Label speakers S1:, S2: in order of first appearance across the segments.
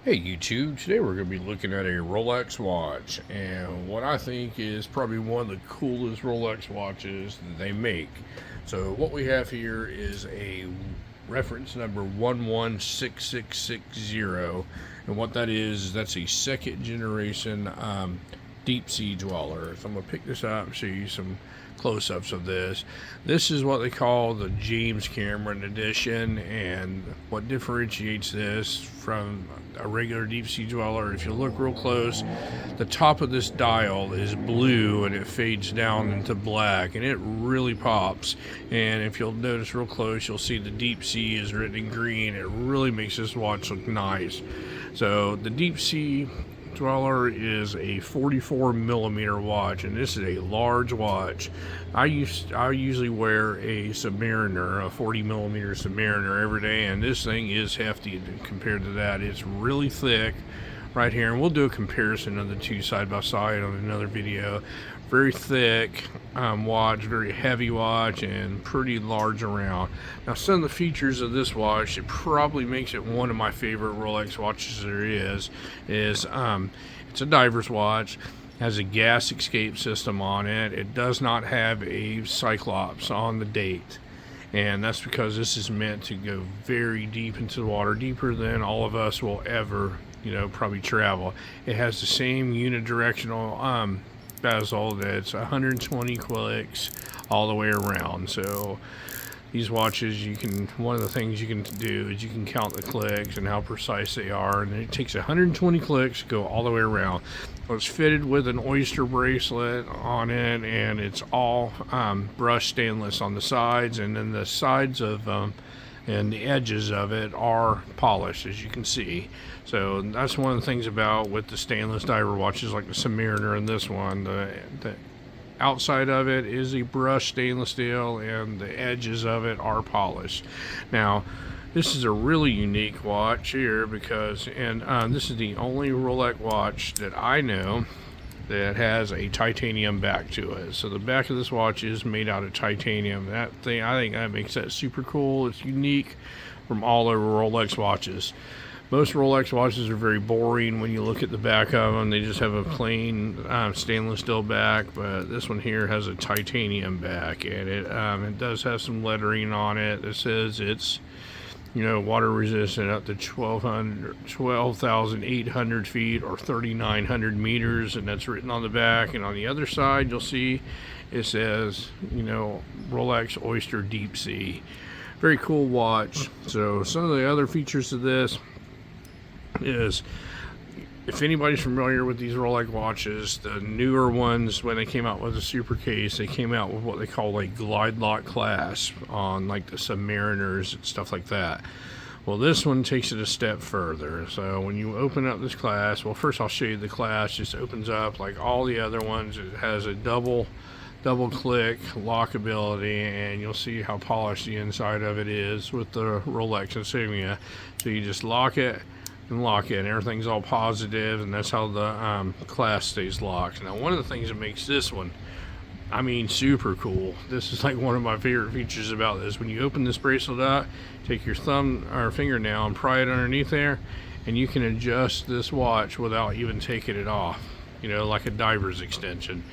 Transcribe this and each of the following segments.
S1: Hey YouTube, today we're going to be looking at a Rolex watch and what I think is probably one of the coolest Rolex watches that they make. So what we have here is a reference number 116660, and what that is that's a second generation deep sea dweller. So I'm going to pick this up and show you some close-ups of this. This is what they call the James Cameron edition, and what differentiates this from a regular deep sea dweller, if you look real close, the top of this dial is blue and it fades down into black, and it really pops. And if you'll notice real close, you'll see the deep sea is written in green. It really makes this watch look nice. So the deep sea dweller is a 44 millimeter watch, and this is a large watch. I usually wear a Submariner, a 40 millimeter Submariner every day, and this thing is hefty compared to that. It's really thick right here, and we'll do a comparison of the two side by side on another video. Very thick watch, very heavy watch, and pretty large around. Now, some of the features of this watch, it probably makes it one of my favorite Rolex watches there is it's a diver's watch, has a gas escape system on it. It does not have a cyclops on the date, and that's because this is meant to go very deep into the water, deeper than all of us will ever probably travel. It has the same unidirectional bezel that's 120 clicks all the way around. So these watches, one of the things you can do is you can count the clicks and how precise they are, and it takes 120 clicks to go all the way around. It's fitted with an oyster bracelet on it, and it's all brushed stainless on the sides, and then the sides of and the edges of it are polished, as you can see. So that's one of the things about with the stainless diver watches like the Submariner and this one. The outside of it is a brushed stainless steel, and the edges of it are polished. Now, this is a really unique watch here because, this is the only Rolex watch that I know that has a titanium back to it. So the back of this watch is made out of titanium. That thing, I think that makes that super cool. It's unique from all over Rolex watches. Most Rolex watches are very boring when you look at the back of them. They just have a plain stainless steel back, but this one here has a titanium back, and it does have some lettering on it that says it's water resistant up to 12,800 feet or 3,900 meters, and that's written on the back. And on the other side, you'll see it says, Rolex Oyster Deep Sea. Very cool watch. So some of the other features of this is, if anybody's familiar with these Rolex watches, the newer ones, when they came out with a super case, they came out with what they call a glide lock clasp on like the Submariners and stuff like that. Well, this one takes it a step further. So when you open up this clasp, well, first I'll show you the clasp. Just opens up like all the other ones. It has a double click lock ability, and you'll see how polished the inside of it is with the Rolex insignia. So you just lock it and lock it, and everything's all positive, and that's how the clasp stays locked. Now, one of the things that makes this one, super cool, this is like one of my favorite features about this. When you open this bracelet up, take your thumb or fingernail and pry it underneath there, and you can adjust this watch without even taking it off, like a diver's extension.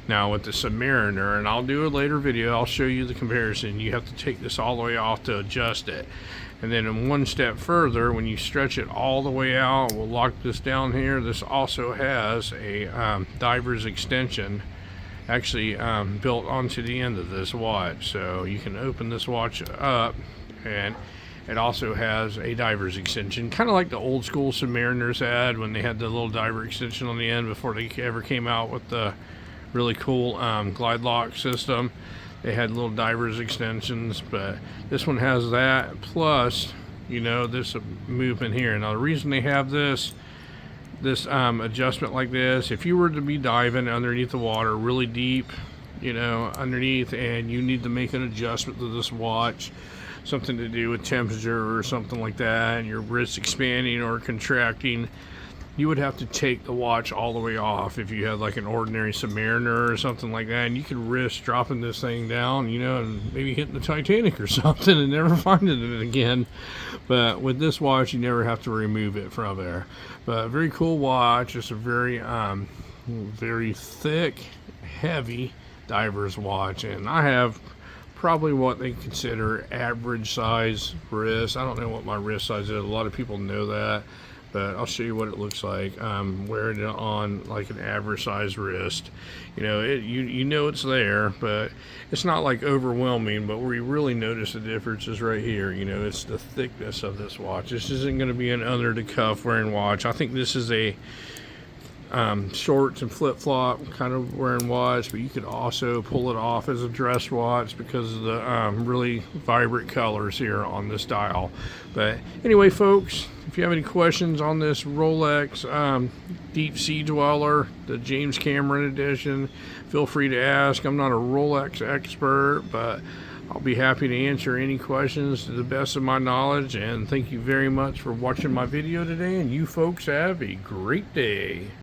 S1: Now with the Submariner, and I'll do a later video, I'll show you the comparison, you have to take this all the way off to adjust it. And then in one step further, when you stretch it all the way out, we'll lock this down here. This also has a diver's extension actually built onto the end of this watch. So you can open this watch up, and it also has a diver's extension, kind of like the old school Submariners had when they had the little diver extension on the end before they ever came out with the really cool glide lock system. They had little diver's extensions, but this one has that plus this movement here. Now the reason they have this adjustment like this, if you were to be diving underneath the water really deep, underneath, and you need to make an adjustment to this watch, something to do with temperature or something like that, and your wrist expanding or contracting, you would have to take the watch all the way off if you had like an ordinary Submariner or something like that, and you could risk dropping this thing down, you know, and maybe hitting the Titanic or something and never finding it again. But with this watch, you never have to remove it from there. But very cool watch. It's a very very thick, heavy diver's watch, and I have probably what they consider average size wrist. I don't know what my wrist size is. A lot of people know that, but I'll show you what it looks like. I'm wearing it on like an average size wrist. You know, you know it's there, but it's not like overwhelming. But where you really notice the difference is right here. You know, it's the thickness of this watch. This isn't going to be an under the cuff wearing watch. I think this is a shorts and flip-flop kind of wearing watch, but you could also pull it off as a dress watch because of the really vibrant colors here on this dial. But anyway, folks, if you have any questions on this Rolex Deep Sea Dweller, the James Cameron edition, feel free to ask. I'm not a Rolex expert, but I'll be happy to answer any questions to the best of my knowledge. And thank you very much for watching my video today, and you folks have a great day.